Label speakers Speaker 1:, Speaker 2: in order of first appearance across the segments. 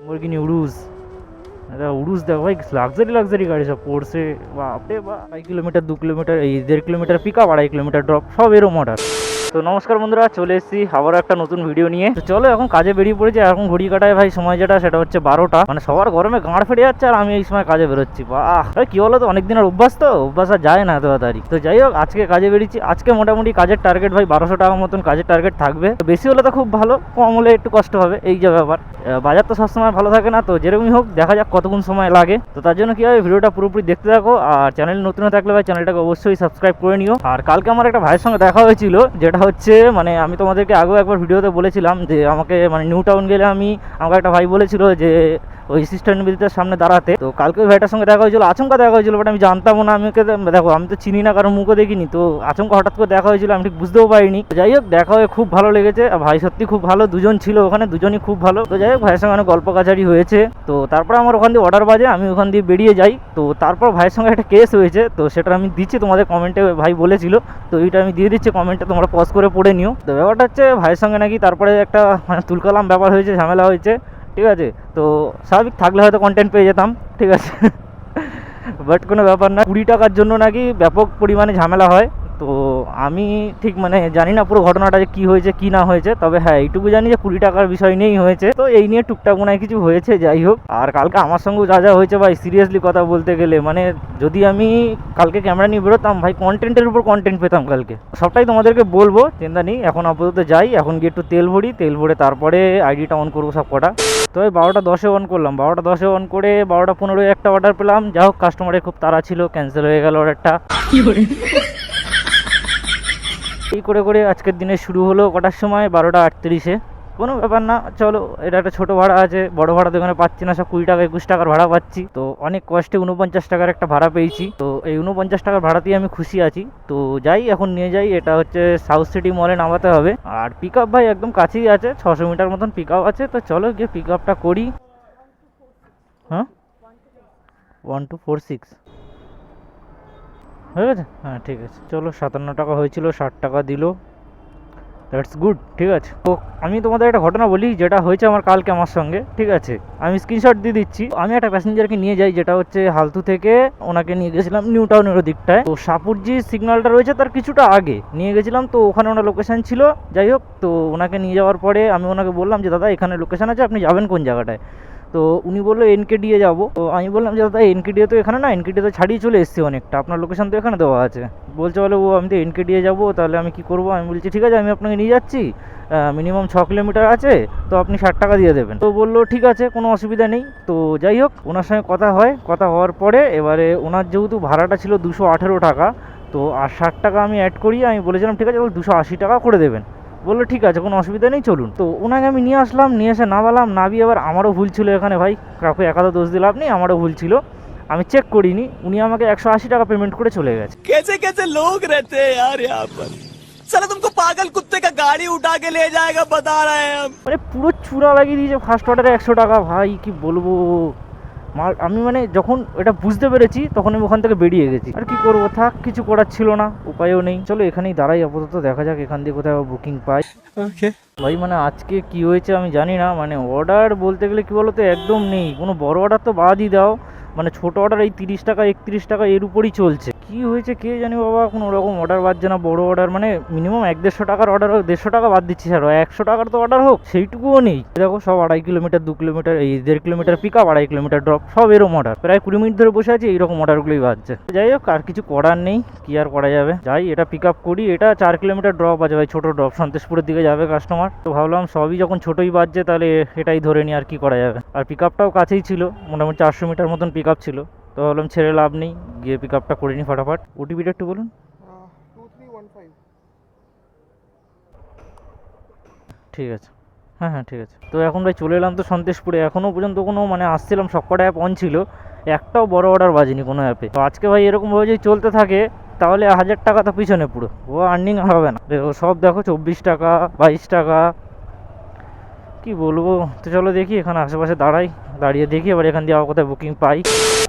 Speaker 1: মুরগিনি উড়ুস, উড়ুস দেখো ভাই, লাক্সারি গাড়ি সব পোর্সে, বাপরে বা 2 কিলোমিটার 2 কিলোমিটার এই 1.5 kilometre pick up, 2.5 kilometre drop, সব এরম অর্ডার। তো নমস্কার বন্ধুরা, চলে এসেছি আবার একটা নতুন ভিডিও নিয়ে। তো চলো এখন কাজে বেরিয়ে পড়েছি। এখন ঘড়ি কাটায় ভাই সময় যেটা, সেটা হচ্ছে 12টা। মানে সবার গরমে গাঁড় ফেটে যাচ্ছে আর আমি এই সময় কাজে বেরোচ্ছি। বাহ ভাই, কি বলো তো, অনেক দিনের অভ্যাস, তো অভ্যাস আর যায় না এত তাড়াতাড়ি। তো যাই হোক, আজকে কাজে বেরিয়েছি। আজকে মোটামুটি কাজের টার্গেট ভাই 1200 টাকা মতন কাজের টার্গেট থাকবে। তো বেশি হলে তো খুব ভালো, কম হলে একটু কষ্ট হবে, এই যে ব্যাপার। বাজার তো সবসময় ভালো থাকে না, তো যেরকমই হোক দেখা যাক কতক্ষণ সময় লাগে। তো তার জন্য কি হবে, ভিডিওটা পুরোপুরি দেখতে থাকো। আর চ্যানেল নতুন থাকলে ভাই চ্যানেলটাকে অবশ্যই সাবস্ক্রাইব করে নিও। আর কালকে আমার একটা ভাইয়ের সঙ্গে দেখা হয়েছিল, যেটা হচ্ছে মানে আমি তোমাদেরকে আগেও একবার ভিডিওতে বলেছিলাম যে আমাকে মানে নিউ টাউন গেলে আমাকে একটা ভাই বলেছিল যে ওই সিস্টার নিবেদিতার সামনে দাঁড়াতে। তো কালকে ওই ভাইটার সঙ্গে দেখা হয়েছিল, আচমকা দেখা হয়েছিল, বাট আমি জানতামও না। আমি ওকে দেখো, আমি তো চিনি না, কারণ মুখও দেখিনি। তো আচমকা হঠাৎ করে দেখা হয়েছিল, আমি ঠিক বুঝতেও পারিনি। যাই হোক, দেখা হয়ে খুব ভালো লেগেছে। ভাই সত্যি খুব ভালো, দুজন ছিল ওখানে, দুজনই খুব ভালো। তো যাই হোক, ভাইয়ের সঙ্গে অনেক গল্প কাছারি হয়েছে। তো তারপর আমার ওখান দিয়ে অর্ডার বাজে, আমি ওখান দিয়ে বেরিয়ে যাই। তো তারপর ভাইয়ের সঙ্গে একটা কেস হয়েছে, তো সেটা আমি দিচ্ছি তোমাদের কমেন্টে। ভাই বলেছিল, তো এইটা আমি দিয়ে দিচ্ছি কমেন্টে, তোমরা পজ করে পড়ে নিও। তো ব্যাপারটা হচ্ছে ভাইয়ের সঙ্গে নাকি তারপরে একটা মানে তুলকালাম ব্যাপার হয়েছে, ঝামেলা হয়েছে, ঠিক আছে। তো স্বাভাবিক থাকলে হয়তো কন্টেন্ট পেয়ে যেতাম, ঠিক আছে। বাট কোনো ব্যাপার না, 20 টাকার জন্য নাকি ব্যাপক পরিমাণে ঝামেলা হয়। তো আমি ঠিক মানে জানি না পুরো ঘটনাটা যে কী হয়েছে কী না হয়েছে, তবে হ্যাঁ এইটুকু জানি যে 20 টাকার বিষয় নিয়েই হয়েছে। তো এই নিয়ে টুকটাক মনে হয় কিছু হয়েছে, যাই হোক। আর কালকে আমার সঙ্গেও যা যা হয়েছে ভাই, সিরিয়াসলি কথা বলতে গেলে মানে যদি আমি কালকে ক্যামেরা নিয়ে বেরোতাম ভাই, কন্টেন্টের উপর কন্টেন্ট পেতাম কালকে। সবটাই তোমাদেরকে বলবো, চিন্তা নেই। এখন আপাতত যাই, এখন গিয়ে একটু তেল ভরে তারপরে আইডিটা অন করবো সব কটা। তো এই 12টা 10-এ অন করলাম, 12টা 10-এ অন করে 12টা 15-এ একটা অর্ডার পেলাম। যা হোক, কাস্টমারের খুব তাড়া ছিল, ক্যান্সেল হয়ে গেল অর্ডারটা। এই করে করে আজকের দিনে শুরু হলো কটার সময়, 12টা 38-এ। কোনো ব্যাপার না, চলো। এটা একটা ছোটো ভাড়া আছে, বড় ভাড়া তো এখানে পাচ্ছি না, সব 20 টাকা 21 টাকার ভাড়া পাচ্ছি। তো অনেক কষ্টে 49 টাকার একটা ভাড়া পেয়েছি। তো এই 49 টাকার ভাড়াতেই আমি খুশি আছি। তো যাই, এখন নিয়ে যাই। এটা হচ্ছে সাউথ সিটি মলে নামাতে হবে। আর পিক আপ ভাই একদম কাছেই আছে, 600 মিটার মতন পিক আপ আছে। তো চলো গিয়ে পিক আপটা করি। হ্যাঁ, 1246 হয়ে গেছে, হ্যাঁ ঠিক আছে। চলো, 57 টাকা হয়েছিল, 60 টাকা দিল, দ্যাটস গুড, ঠিক আছে। তো আমি তোমাদের একটা ঘটনা বলি, যেটা হয়েছে আমার কালকে আমার সঙ্গে, ঠিক আছে। আমি স্ক্রিনশট দিয়ে দিচ্ছি। আমি একটা প্যাসেঞ্জারকে নিয়ে যাই, যেটা হচ্ছে হালতু থেকে ওনাকে নিয়ে গেছিলাম নিউ টাউনের দিকটায়। তো সাপুরজি সিগন্যালটা রয়েছে তার কিছুটা আগে নিয়ে গেছিলাম। তো ওখানে ওনার লোকেশান ছিল। যাই হোক, তো ওনাকে নিয়ে যাওয়ার পরে আমি ওনাকে বললাম যে দাদা এখানে লোকেশান আছে, আপনি যাবেন কোন জায়গাটায়। তো উনি বললো এনকেডিএ যাবো। তো আমি বললাম যে দাদা এনকেডিএ তো এখানে না, এনকেডিএ তো ছাড়িয়ে চলে এসেছি অনেকটা, আপনার লোকেশান তো এখানে দেওয়া আছে। বলছে বলে ও আমি তো এনকেডিএ যাবো, তাহলে আমি কী করবো। আমি বলছি ঠিক আছে, আমি আপনাকে নিয়ে যাচ্ছি, মিনিমাম 6 কিলোমিটার আছে, তো আপনি 60 টাকা দিয়ে দেবেন। তো বললো ঠিক আছে, কোনো অসুবিধা নেই। তো যাই হোক, ওনার সঙ্গে কথা হয়, কথা হওয়ার পরে এবারে ওনার যেহেতু ভাড়াটা ছিল 218 টাকা, তো আর 60 টাকা আমি অ্যাড করি। আমি বলেছিলাম ঠিক আছে, 280 টাকা করে দেবেন। বললো ঠিক আছে, কোনো অসুবিধা নেই, চলুন। তো ওনাকে আমি নিয়ে আসলাম, নিয়ে এসে নামালাম। নামিয়ে এবার আমারও ভুল ছিল এখানে ভাই, কাউকে একাদা দোষ দিলে আপনি, আমারও ভুল ছিল, আমি চেক করিনি। উনি আমাকে 180 টাকা পেমেন্ট করে চলে গেছে।
Speaker 2: कैसे कैसे लोग रहते हैं यार यहाँ पर। साला तुमको पागल कुत्ते का गाड़ी उठा के ले जाएगा, बता रहे हैं हम।
Speaker 1: মানে পুরো চূড়া লাগিয়ে দিয়েছে ফার্স্ট অর্ডারে 100 টাকা। ভাই কি বলবো, আমি মানে যখন এটা বুঝতে পেরেছি তখন আমি ওখান থেকে বেরিয়ে গেছি। আর কি করবো, থাক, কিছু করার ছিল না, উপায়ও নেই। চলো এখানেই দাঁড়াই আপাতত, দেখা যাক এখান দিয়ে কোথাও বুকিং পাই।
Speaker 2: ओके
Speaker 1: ভাই মানে আজকে কি হয়েছে আমি জানি না, মানে অর্ডার বলতে গেলে কি বলতো একদম নেই। কোনো বড় অর্ডার তো বাদই দাও, মানে ছোটো অর্ডার এই 30 টাকা 31 টাকা এর উপরই চলছে। কি হয়েছে কে জানি বাবা, কোনো রকম অর্ডার বাজছে না। বড় অর্ডার মানে মিনিমাম 150 টাকার অর্ডার হোক, 150 টাকা বাদ দিচ্ছি স্যার, 100 টাকার তো অর্ডার হোক, সেইটুকুও নেই। দেখো সব 2.5 কিলোমিটার 2 কিলোমিটার এই 1.5 kilometre pick up, 2.5 kilometre drop, সব এরকম অর্ডার। প্রায় 20 মিনিট ধরে বসে আছি, এইরকম অর্ডারগুলোই বাজছে। যাই হোক, আর কিছু করার নেই, কি আর করা যাবে। যাই, এটা পিক আপ করি। এটা 4 কিলোমিটার ড্রপ আছে ভাই, ছোটো ড্রপ, সন্তেশপুরের দিকে যাবে কাস্টমার। তো ভাবলাম সবই যখন ছোটোই বাজছে তাহলে এটাই ধরে নিই, আর কি করা যাবে। আর পিক আপটাও কাছেই ছিল, মোটামুটি 400 মিটার মতন পিক আপ ছিল। তো ভাবলাম ছেড়ে লাভ নেই, গিয়ে পিক আপটা করে নিই ফটাফট। ওটিপিটা একটু বলুন।
Speaker 3: 2315
Speaker 1: ঠিক আছে, হ্যাঁ হ্যাঁ ঠিক আছে। তো এখন ভাই চলে এলাম তো সন্তেশপুরে। এখনও পর্যন্ত কোনো মানে আসছিলাম, সবকটা অ্যাপ অন ছিল, একটাও বড় অর্ডার বাজেনি কোনো অ্যাপে। তো আজকে ভাই এরকমভাবে যদি চলতে থাকে তাহলে 1000 টাকা তো পিছনে পুরো, ও আর্নিং হবে না। সব দেখো 24 টাকা 22 টাকা, কি বলবো। তো চলো দেখি, এখানে আশেপাশে দাঁড়াই, দাঁড়িয়ে দেখি এবার এখান দিয়ে আবার কোথায় বুকিং পাই।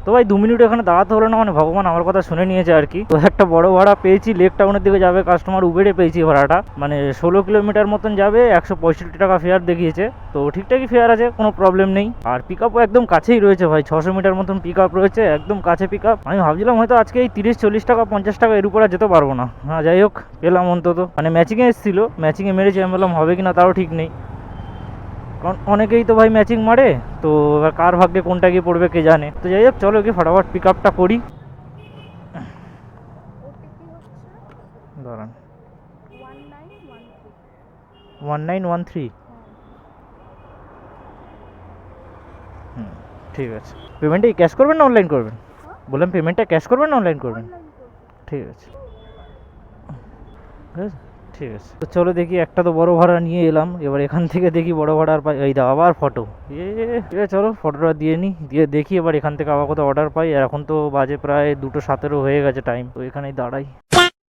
Speaker 1: তো ভাই 2 মিনিট এখানে দাঁড়াতে হলো না, মানে ভগবান আমার কথা শুনে নিয়েছে আর কি। তো একটা বড় ভাড়া পেয়েছি, লেক টাউনের দিকে যাবে কাস্টমার, উবেরে পেয়েছি ভাড়াটা, মানে 16 কিলোমিটার মতন যাবে, 165 টাকা ফেয়ার দেখিয়েছে। তো ঠিকঠাকই ফেয়ার আছে, কোনো প্রবলেম নেই। আর পিক আপও একদম কাছেই রয়েছে ভাই, 600 মিটার মতন পিক আপ রয়েছে, একদম কাছে পিক আপ। আমি ভাবছিলাম হয়তো আজকে এই 30-40 টাকা 50 টাকা এর উপরে যেতে পারবো না। হ্যাঁ যাই হোক, পেলাম অন্তত। মানে ম্যাচিংয়ে এসেছিল, ম্যাচিংয়ে মেরেছি, আমি বললাম হবে কি না তাও ঠিক নেই, কারণ অনেকেই তো ভাই ম্যাচিং মারে, তো এবার কার ভাগ্যে কোনটা গিয়ে পড়বে কে জানে। তো যাই হোক চলো গিয়ে ফটাফট পিক আপটা করি। দাঁড়ান, 1913। হুম, ঠিক আছে। পেমেন্টটা ক্যাশ করবেন না অনলাইন করবেন? বললাম পেমেন্টটা ক্যাশ করবেন না অনলাইন করবেন? ঠিক আছে, ঠিক আছে। তো চলো দেখি, একটা তো বড় ভাড়া নিয়ে এলাম, এবার এখান থেকে দেখি বড় ভাড়ার পাই। এই দাও আবার ফটো, ঠিক আছে চলো ফটোটা দিয়ে নিই, দিয়ে দেখি এবার এখান থেকে আবার কোথাও অর্ডার পাই। আর এখন তো বাজে প্রায় 2:17 হয়ে গেছে টাইম, তো এখানেই দাঁড়াই।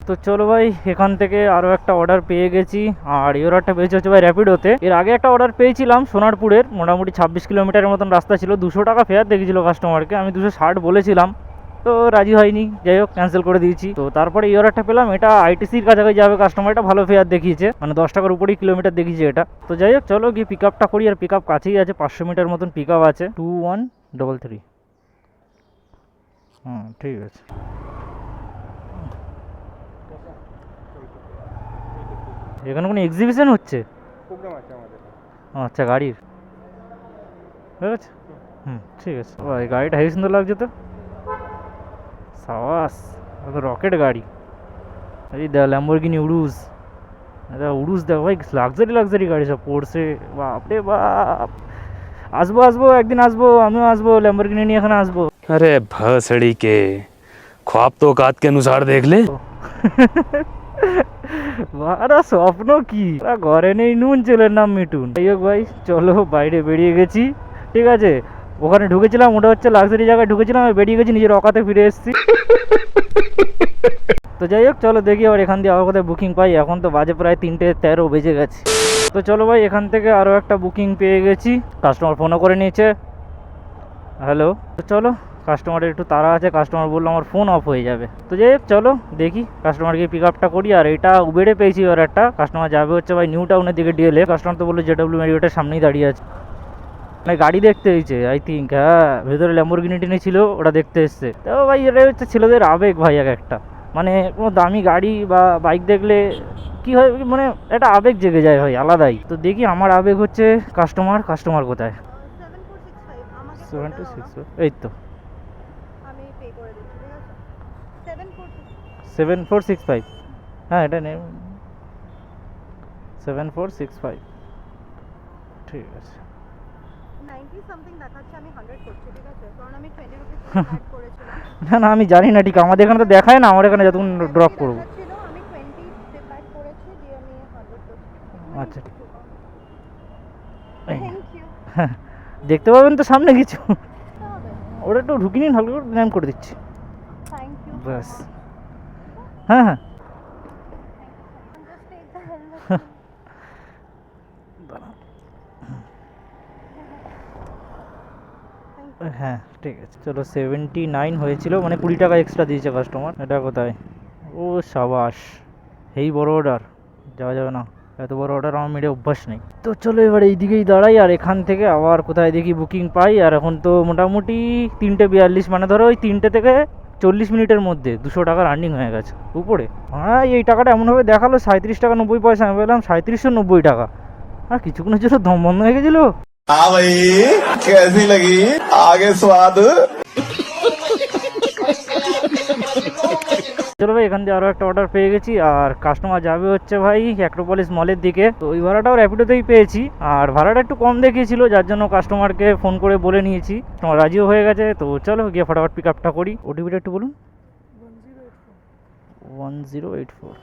Speaker 1: তো চলো ভাই, এখান থেকে আরও একটা অর্ডার পেয়ে গেছি, আর এই অর্ডারটা পেয়েছি হচ্ছে ভাই র্যাপিডোতে। এর আগে একটা অর্ডার পেয়েছিলাম সোনারপুরের, মোটামুটি 26 কিলোমিটারের মতন রাস্তা ছিল, 200 টাকা ফেয়ার দেখেছিল কাস্টমারকে, আমি 260 বলেছিলাম, তো রাজি হয়নি, যাই হোক ক্যান্সেল করে দিয়েছি। তো তারপরে এই অর্ডারটা পেলাম, এটা আইটিসির কাছাকাছি যাবে কাস্টমার, এটা ভালো ফেয়ার দেখিয়েছে, মানে 10 টাকার উপরেই কিলোমিটার দেখিয়েছে এটা। তো যাই হোক চলো গিয়ে পিক আপটা করি, আর পিক আপ কাছেই আছে, 500 মিটার মতন পিক আপ আছে। 2133। হুম, ঠিক আছে। এখানে কোনো এক্সিবিশন হচ্ছে?
Speaker 3: প্রোগ্রাম আছে আমাদের।
Speaker 1: আচ্ছা, গাড়ির হয়ে গেছে। হুম, ঠিক আছে। ভাই গাড়িটা হেবি সুন্দর লাগছে তো, সাবাস, রকেট গাড়ি। এই দেখ ল্যাম্বরগিনি উরুস, এটা উরুস দেখো ভাই, লাক্সারি লাক্সারি গাড়ি সব, পোর্সে, বাপরে বাপ। আসবো আসবো, একদিন আসবো, আমিও আসবো ল্যাম্বরগিনি নিয়ে এখানে আসবো।
Speaker 4: अरे भसड़ी के ख्वाब तो औकात के अनुसार देख ले।
Speaker 1: বারা স্বপ্ন কি, ঘরে নেই নুন, ছেলের নাম মিঠুন। যাই হোক ভাই চলো, বাইরে বেরিয়ে গেছি, ঠিক আছে। ওখানে ঢুকেছিলাম, ওটা হচ্ছে লাক্সারি জায়গায় ঢুকেছিলাম, আর বেরিয়ে গেছি, নিজের অকাতে ফিরে এসেছি। তো যাই হোক চলো দেখি আবার এখান দিয়ে আবার কোথায় বুকিং পাই। এখন তো বাজে প্রায় 3:13 বেজে গেছে। তো চলো ভাই, এখান থেকে আরও একটা বুকিং পেয়ে গেছি, কাস্টমার ফোনও করে নিয়েছে। হ্যালো, তো চলো, কাস্টমারের একটু তাড়া আছে, কাস্টমার বললো আমার ফোন অফ হয়ে যাবে। তো যাই হোক চলো দেখি কাস্টমারকে পিক আপটা করি। আর এটা উবেরে পেয়েছি, আর একটা কাস্টমার যাবে হচ্ছে ভাই নিউ টাউনের দিকে ডিএলএ। কাস্টমার তো বললো জেডব্লিউ ম্যারিওটের সামনেই দাঁড়িয়ে আছে, মানে গাড়ি দেখতে এসেছে আই থিঙ্ক, হ্যাঁ ভেতরে ল্যাম্বরগিনি টিনি ছিল, ওটা দেখতে এসছে। তো ভাই এটা হচ্ছে ছেলেদের আবেগ ভাই, এক একটা, মানে কোনো দামি গাড়ি বা বাইক দেখলে কি হয়, মানে একটা আবেগ জেগে যায় ভাই, আলাদাই। তো দেখি আমার আবেগ হচ্ছে কাস্টমার, কাস্টমার কোথায়? 726, এই তো
Speaker 5: আমি পে করে দিচ্ছি, ঠিক আছে?
Speaker 1: 7465। হ্যাঁ এটা নেই, 7465, ঠিক আছে।
Speaker 5: 90 সামথিং দেখাচ্ছে, আমি 100 করছি, ঠিক আছে? কারণ আমি 20 রুপিস অ্যাড করেছিলাম।
Speaker 1: না না আমি জানি না ঠিক, আমাদের এখানে তো দেখায় না, আমার এখানে যতক্ষণ ড্রপ করবো।
Speaker 5: ছিল আমি 20 অ্যাড করেছি, দিয়ে আমি 100 করছি।
Speaker 1: আচ্ছা,
Speaker 5: থ্যাংক ইউ।
Speaker 1: দেখতে পাবেন তো সামনে কিছু,
Speaker 5: হবে,
Speaker 1: ওটা একটু ঢুকিয়ে নিন, হালকা করে নাম করে দিচ্ছি,
Speaker 5: থ্যাংক ইউ।
Speaker 1: ব্যাস। হ্যাঁ হ্যাঁ,
Speaker 5: জাস্ট টেক দ্য হেলমেট।
Speaker 1: হ্যাঁ ঠিক আছে চলো। 79 হয়েছিল, মানে 20 টাকা এক্সট্রা দিয়েছে কাস্টমার। এটা কোথায়? ও সাবাস, এই বড় অর্ডার যাওয়া যাবে না, এত বড় অর্ডার আমার মেরে অভ্যাস নেই। তো চলো এবার এই দিকেই দাঁড়াই, আর এখান থেকে আবার কোথায় দেখি বুকিং পাই। আর এখন তো মোটামুটি 3:42, মানে ধরো ওই 3টে থেকে 40 মিনিটের মধ্যে 200 টাকার আর্নিং হয়ে গেছে উপরে। হ্যাঁ এই টাকাটা এমনভাবে দেখালো 37 টাকা 90 পয়সা, আমি বললাম 3790 টাকা, আর কিছুক্ষণের জন্য দম বন্ধ হয়ে গেছিলো।
Speaker 2: हाँ भाई कैसी लगी आगे स्वाद।
Speaker 1: চলো ভাই, এখান দিয়ে আরও একটা অর্ডার পেয়ে গেছি, আর কাস্টমার যাবে হচ্ছে ভাই অ্যাক্রোপলিস মলের দিকে। তো ওই ভাড়াটাও র্যাপিডোতেই পেয়েছি, আর ভাড়াটা একটু কম দেখিয়েছিল, যার জন্য কাস্টমারকে ফোন করে বলে নিয়েছি, তোমার রাজিও হয়ে গেছে। তো চলো গিয়ে ফটাফট পিক আপটা করি। ওটিপিটা একটু বলুন। 1084।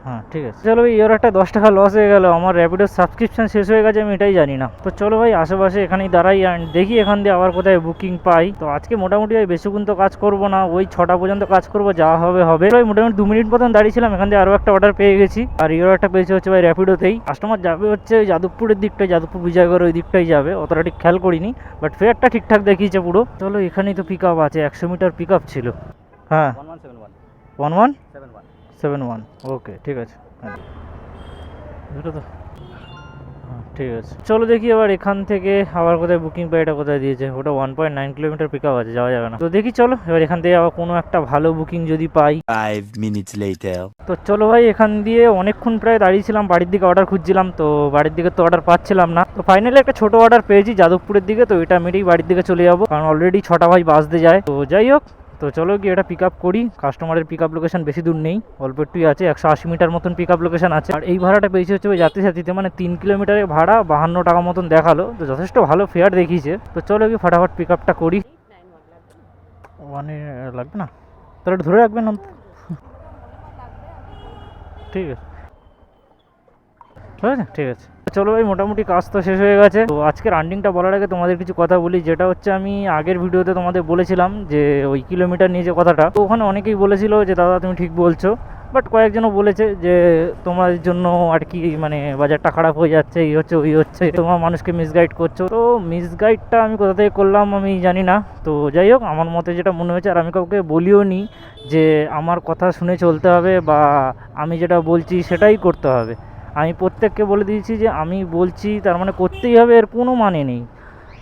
Speaker 1: হ্যাঁ ঠিক আছে, চলো ভাই এর একটা 10 টাকা লস হয়ে গেল, আমার র্যাপিডোর সাবস্ক্রিপশন শেষ হয়ে গেছে, আমি এটাই জানি না। তো চলো ভাই আশেপাশে এখানেই দাঁড়াই অ্যান্ড দেখি এখান দিয়ে আবার কোথায় বুকিং পাই। তো আজকে মোটামুটি ভাই বেশিক্ষণ তো কাজ করব না, ওই 6টা পর্যন্ত কাজ করব, যা হবে হবে। ভাই মোটামুটি 2 মিনিট মতন দাঁড়িয়েছিলাম, এখান দিয়ে আরও একটা অর্ডার পেয়ে গেছি, আর এরও একটা পেয়েছে হচ্ছে ভাই র্যাপিডোতেই। কাস্টমার যাবে হচ্ছে ওই যাদবপুরের দিকটাই, যাদবপুর বিজয়গড় ওই দিকটাই যাবে, অতটা ঠিক খেয়াল করিনি, বাট ফেয়ারটা ঠিকঠাক দেখিয়েছে পুরো। চলো এখানেই তো পিক আপ আছে, 100 মিটার পিক আপ ছিল। হ্যাঁ 1171 ওকে ঠিক আছে। হ্যাঁ দুটো তো, হ্যাঁ ঠিক আছে। চলো দেখি এবার এখান থেকে আবার কোথায় বুকিং পাই, এটা কোথায় দিয়েছে, ওটা 1.9 কিলোমিটার পিক আপ আছে, যাওয়া যাবে না। তো দেখি চলো এবার এখান থেকে আবার কোনো একটা ভালো বুকিং যদি পাই।
Speaker 2: 5 minutes later.
Speaker 1: তো চলো ভাই এখান দিয়ে অনেকক্ষণ প্রায় দাঁড়িয়েছিলাম, বাড়ির দিকে অর্ডার খুঁজছিলাম, তো বাড়ির দিকে তো অর্ডার পাচ্ছিলাম না। তো ফাইনালি একটা ছোটো অর্ডার পেয়েছি যাদবপুরের দিকে, তো এটা মেরেই বাড়ির দিকে চলে যাবো, কারণ অলরেডি 6টা ভাই বাজতে যায়। তো যাই হোক, তো চলো কি এটা পিক আপ করি। কাস্টমারের পিক আপ লোকেশন বেশি দূর নেই, অল্প একটুই আছে, 180 মিটার মতন পিক আপ লোকেশন আছে। আর এই ভাড়াটা পেয়েছে হচ্ছে ওই যাত্রী সাথীতে, মানে 3 কিলোমিটারের ভাড়া 52 টাকা মতন দেখালো, তো যথেষ্ট ভালো ফেয়ার দেখিয়েছে। তো চলো কি ফটাফট পিক আপটা করি। ওয়ানে লাগবে না, তাহলে একটু ধরে রাখবেন অন্তত। ঠিক আছে ঠিক আছে ঠিক আছে। চলো ভাই মোটামুটি কাজ তো শেষ হয়ে গেছে। তো আজকের আর্নিংটা বলার আগে তোমাদের কিছু কথা বলি, যেটা হচ্ছে আমি আগের ভিডিওতে তোমাদের বলেছিলাম যে ওই কিলোমিটার নিয়ে যে কথাটা, তো ওখানে অনেকেই বলেছিল যে দাদা তুমি ঠিক বলছো, বাট কয়েকজনও বলেছে যে তোমার জন্য আর কি মানে বাজারটা খারাপ হয়ে যাচ্ছে, এই হচ্ছে ওই হচ্ছে, তোমার মানুষকে মিসগাইড করছো। তো মিসগাইডটা আমি কোথা থেকে করলাম আমি জানি না। তো যাই হোক, আমার মতে যেটা মনে হয়েছে, আর আমি কাউকে বলিও নি যে আমার কথা শুনে চলতে হবে বা আমি যেটা বলছি সেটাই করতে হবে। আমি প্রত্যেককে বলে দিয়েছি যে আমি বলছি তার মানে করতেই হবে, এর কোনো মানে নেই।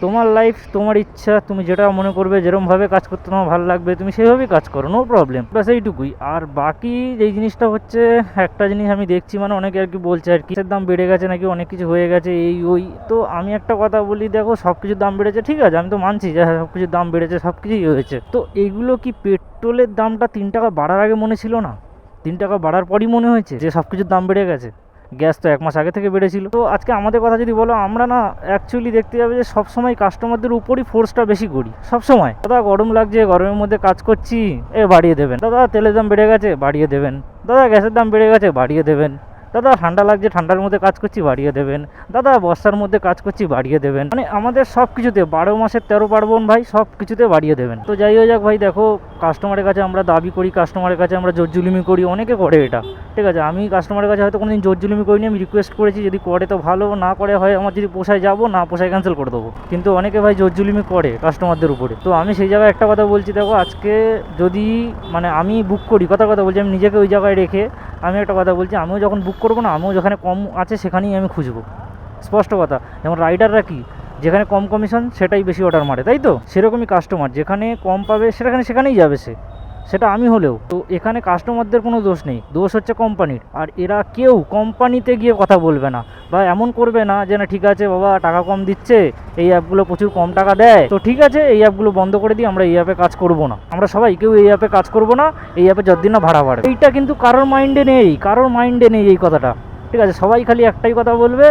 Speaker 1: তোমার লাইফ, তোমার ইচ্ছা, তুমি যেটা মনে করবে, যেরকমভাবে কাজ করতে তোমার ভালো লাগবে তুমি সেভাবেই কাজ করো, নো প্রবলেম, ব্যাস এইটুকুই। আর বাকি যেই জিনিসটা হচ্ছে, একটা জিনিস আমি দেখছি মানে অনেকে আর কি বলছে আর কি দাম বেড়ে গেছে নাকি অনেক কিছু হয়ে গেছে এই ওই। তো আমি একটা কথা বলি, দেখো সব কিছুর দাম বেড়েছে ঠিক আছে, আমি তো মানছি যে হ্যাঁ সব কিছুর দাম বেড়েছে, সব কিছুই হয়েছে। তো এইগুলো কি পেট্রোলের দামটা 3 টাকা বাড়ার আগে মনে ছিল না? 3 টাকা বাড়ার পরই মনে হয়েছে যে সব কিছুর দাম বেড়ে গেছে? গ্যাস তো 1 মাস আগে থেকে বেড়েছিল। তো আজকে আমাদের কথা যদি বলো, আমরা না অ্যাকচুয়ালি দেখতে যাবে যে সবসময় কাস্টমারদের উপরই ফোর্সটা বেশি করি সবসময়। দাদা গরম লাগছে, গরমের মধ্যে কাজ করছি, বাড়িয়ে দেবেন। দাদা তেলের দাম বেড়ে গেছে, বাড়িয়ে দেবেন। দাদা গ্যাসের দাম বেড়ে গেছে, বাড়িয়ে দেবেন। দাদা ঠান্ডা লাগছে, ঠান্ডার মধ্যে কাজ করছি, বাড়িয়ে দেবেন। দাদা বর্ষার মধ্যে কাজ করছি, বাড়িয়ে দেবেন। মানে আমাদের সব কিছুতে 12 মাসের 13 পার্বণ ভাই, সব কিছুতে বাড়িয়ে দেবেন। তো যাই হয়ে যাক ভাই, দেখো কাস্টমারের কাছে আমরা দাবি করি, কাস্টমারের কাছে আমরা জোর জুলুমি করি, অনেকে করে এটা ঠিক আছে। আমি কাস্টমারের কাছে হয়তো কোনোদিন জোর জুলুমি করিনি, আমি রিকোয়েস্ট করেছি, যদি করে তো ভালো, না করে হয় আমার যদি পোষায় যাবো, না পোষায় ক্যান্সেল করে দেবো। কিন্তু অনেকে ভাই জোর জুলুমি করে কাস্টমারদের উপরে। তো আমি সেই জায়গায় একটা কথা বলছি, দেখো আজকে যদি মানে আমি বুক করি, কথা বলছি, আমি নিজেকে ওই জায়গায় রেখে আমি একটা কথা বলছি, আমিও যখন বুক করবো না, আমিও যেখানে কম আছে সেখানেই আমি খুঁজবো, স্পষ্ট কথা। যেমন রাইডাররা কি, যেখানে কম কমিশন সেটাই বেশি অর্ডার মারে, তাই তো? সেরকমই কাস্টমার যেখানে কম পাবে সেখানেই যাবে সে, সেটা আমি হলেও। তো এখানে কাস্টমারদের কোনো দোষ নেই, দোষ হচ্ছে কোম্পানির। আর এরা কেউ কোম্পানিতে গিয়ে কথা বলবে না বা এমন করবে না যে না ঠিক আছে বাবা টাকা কম দিচ্ছে, এই অ্যাপগুলো প্রচুর কম টাকা দেয়, তো ঠিক আছে এই অ্যাপগুলো বন্ধ করে দিই, আমরা এই অ্যাপে কাজ করব না, আমরা সবাই কেউ এই অ্যাপে কাজ করব না, এই অ্যাপে যতদিন না ভাড়া বাড়ে। এইটা কিন্তু কারোর মাইন্ডে নেই এই কথাটা, ঠিক আছে? সবাই খালি একটাই কথা বলবে,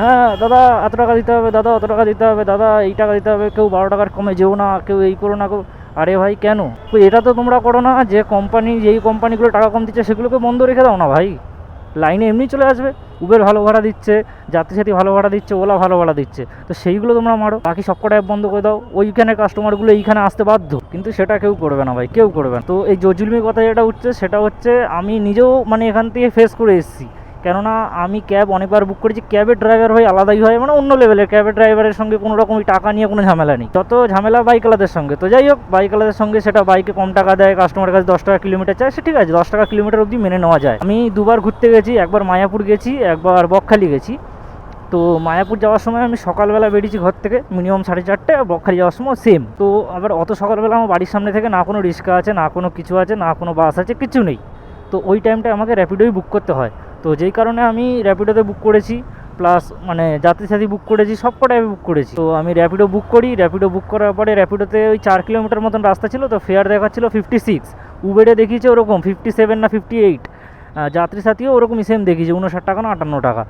Speaker 1: হ্যাঁ দাদা এত টাকা দিতে হবে, দাদা অত টাকা দিতে হবে, দাদা এই টাকা দিতে হবে, কেউ 12 টাকার কমে যেও না, কেউ এই করো না, কেউ। আরে ভাই কেন? তো এটা তো তোমরা করো না, যে যেই কোম্পানিগুলো টাকা কম দিচ্ছে সেগুলোকে বন্ধ রেখে দাও না ভাই, লাইনে এমনি চলে আসবে। উবের ভালো ভাড়া দিচ্ছে, যাত্রী সাথী ভালো ভাড়া দিচ্ছে, ওলা ভালো ভাড়া দিচ্ছে, তো সেইগুলো তোমরা মারো, বাকি সবকটা অ্যাপ বন্ধ করে দাও, ওইখানে কাস্টমারগুলো এইখানে আসতে বাধ্য। কিন্তু সেটা কেউ করবে না ভাই, কেউ করবে না। তো এই জজুলমির কথা যেটা উঠছে, সেটা হচ্ছে আমি নিজেও মানে এখান থেকে ফেস করে এসেছি, কেননা আমি ক্যাব অনেকবার বুক করেছি, ক্যাবের ড্রাইভার হয় আলাদাই হয়, মানে অন্য লেভেলের। ক্যাবের ড্রাইভারের সঙ্গে কোনো রকমই টাকা নিয়ে কোনো ঝামেলা নেই, যত ঝামেলা বাইকওয়ালাদের সঙ্গে। তো যাই হোক, বাইকওয়ালাদের সঙ্গে সেটা বাইকে কম টাকা দেয়, কাস্টমারের কাছে 10 টাকা কিলোমিটার চায়, সে ঠিক আছে, 10 টাকা কিলোমিটার অবধি মেনে নেওয়া যায়। আমি দুবার ঘুরতে গেছি, একবার মায়াপুর গেছি, একবার বকখালি গেছি। তো মায়াপুর যাওয়ার সময় আমি সকালবেলা বেরিয়েছি ঘর থেকে মিনিমাম 4:30, আর বকখালি যাওয়ার সময় সেম। তো আবার অত সকালবেলা আমার বাড়ির সামনে থেকে না কোনো রিক্সা আছে, না কোনো কিছু আছে, না কোনো বাস আছে, কিছু নেই। তো ওই টাইমটায় আমাকে র্যাপিডোই বুক করতে হয়। তো যেই কারণে আমি র্যাপিডোতে বুক করেছি, প্লাস মানে যাত্রী সাথী বুক করেছি, সব কটাই বুক করেছি। তো আমি র্যাপিডো বুক করি, র্যাপিডো বুক করার পরে র্যাপিডোতে ওই 4 কিলোমিটার মতন রাস্তা ছিল, তো ফেয়ার দেখাচ্ছিল 56, উবেরে দেখিয়েছে ওরকম 57 না 58, যাত্রী সাথীও ওরকমই সেম দেখিয়েছে 59 টাকা না 58 টাকা।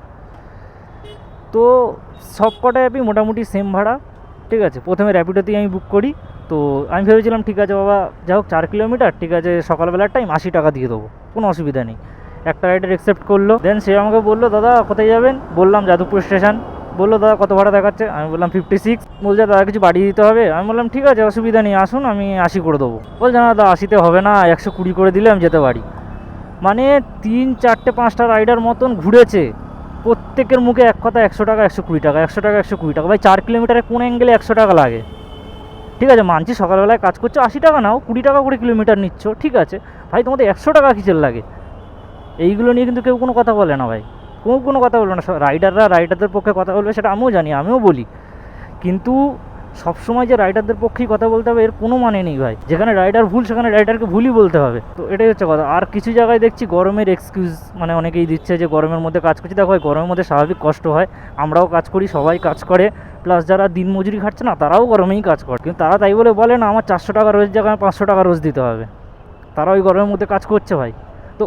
Speaker 1: তো সব কটা অ্যাপই মোটামুটি সেম ভাড়া, ঠিক আছে। প্রথমে র্যাপিডোতেই আমি বুক করি, তো আমি ভেবেছিলাম ঠিক আছে বাবা, যাই হোক 4 কিলোমিটার, ঠিক আছে সকালবেলার টাইম 80 টাকা দিয়ে দেবো, কোনো অসুবিধা নেই। একটা রাইডার অ্যাকসেপ্ট করলো। দেন সে আমাকে বললো দাদা কোথায় যাবেন, বললাম যাদবপুর স্টেশন। বললো দাদা কত ভাড়া দেখাচ্ছে, আমি বললাম 56। বলছে দাদা কিছু বাড়িয়ে দিতে হবে, আমি বললাম ঠিক আছে অসুবিধা নেই আসুন আমি 80 করে দেবো। বলছে না দাদা 80-তে হবে না, 120 করে দিলে আমি যেতে পারি। মানে 3, 4, 5টা রাইডার মতন ঘুরেছে, প্রত্যেকের মুখে এক কথা 100 টাকা 120 টাকা 100 টাকা 120 টাকা। ভাই 4 কিলোমিটারে কোন অ্যাঙ্গেলে 100 টাকা লাগে? ঠিক আছে মানছি সকালবেলায় কাজ করছো 80 টাকা নাও, 20 টাকা করে কিলোমিটার নিচ্ছ, ঠিক আছে ভাই, তোমাদের 100 টাকা কিসের লাগে? এইগুলো নিয়ে কিন্তু কেউ কোনো কথা বলে না ভাই, কোনো কথা বলবে না। রাইডাররা রাইডারদের পক্ষে কথা বলবে সেটা আমিও জানি, আমিও বলি, কিন্তু সবসময় যে রাইডারদের পক্ষেই কথা বলতে হবে এর কোনো মানে নেই ভাই। যেখানে রাইডার ভুল সেখানে রাইডারকে ভুলই বলতে হবে। তো এটাই হচ্ছে কথা। আর কিছু জায়গায় দেখছি গরমের এক্সকিউজ মানে অনেকেই দিচ্ছে যে গরমের মধ্যে কাজ করছি। দেখো ভাই গরমের মধ্যে স্বাভাবিক কষ্ট হয়, আমরাও কাজ করি, সবাই কাজ করে, প্লাস যারা দিন মজুরি খাটছে না তারাও গরমেই কাজ করে, কিন্তু তারা তাই বলে না আমার 400 টাকা রোজ জায়গায় 500 টাকা রোজ দিতে হবে। তারা ওই গরমের মধ্যে কাজ করছে ভাই। তো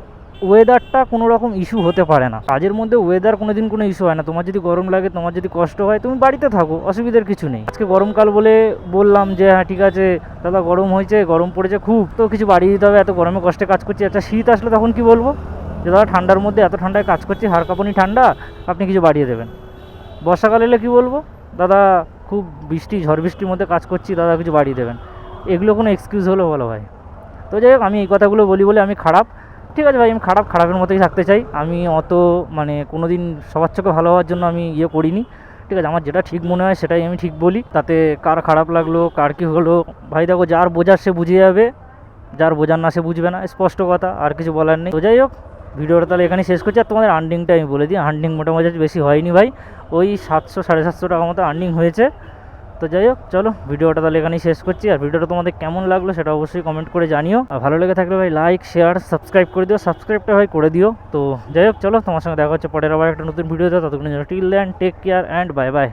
Speaker 1: ওয়েদারটা কোনো রকম ইস্যু হতে পারে না, কাজের মধ্যে ওয়েদার কোনো দিন কোনো ইস্যু হয় না। তোমার যদি গরম লাগে, তোমার যদি কষ্ট হয়, তুমি বাড়িতে থাকো, অসুবিধার কিছু নেই। আজকে গরমকাল বলে বললাম যে হ্যাঁ ঠিক আছে দাদা গরম হয়েছে, গরম পড়েছে খুব, তো কিছু বাড়িয়ে দিতে হবে, এত গরমে কষ্টে কাজ করছি। একটা শীত আসলে তখন কি বলবো যে দাদা ঠান্ডার মধ্যে এত ঠান্ডায় কাজ করছি, হাড় কাঁপুনি ঠান্ডা, আপনি কিছু বাড়িয়ে দেবেন। বর্ষাকাল এলে কী বলবো, দাদা খুব বৃষ্টি ঝড় বৃষ্টির মধ্যে কাজ করছি, দাদা কিছু বাড়িয়ে দেবেন। এগুলো কোনো এক্সকিউজ হলো বলো ভাই? তো যাই হোক আমি এই কথাগুলো বলি বলে আমি খারাপ, ঠিক আছে ভাই, আমি খারাপের মতোই থাকতে চাই। আমি অত মানে কোনো দিন সবার চোখে ভালো হওয়ার জন্য আমি ইয়ে করিনি, ঠিক আছে। আমার যেটা ঠিক মনে হয় সেটাই আমি ঠিক বলি, তাতে কার খারাপ লাগলো কার কী হলো ভাই দেখো, যার বোঝার সে বুঝে যাবে, যার বোঝার না সে বুঝবে না, স্পষ্ট কথা, আর কিছু বলার নেই। তো যাই হোক ভিডিওটা তাহলে এখানে শেষ করছি। আর তোমাদের আর্নিংটা আমি বলে দিই, আর্নিং মোটামুটি বেশি হয়নি ভাই, ওই 700 750 টাকা মতো আর্নিং হয়েছে। তো যাই হোক চলো ভিডিওটা তাহলে এখানেই শেষ করছি। আর ভিডিওটা তোমাদের কেমন লাগলো সেটা অবশ্যই কমেন্ট করে জানিও, আর ভালো লেগে থাকলে ভাই লাইক শেয়ার সাবস্ক্রাইব করে দিও, সাবস্ক্রাইবটা ভাই করে দিও। তো যাই হোক চলো তোমার সঙ্গে দেখা হচ্ছে পরের আবার একটা নতুন ভিডিওতে, ততক্ষণের জন্য till then take care and bye by.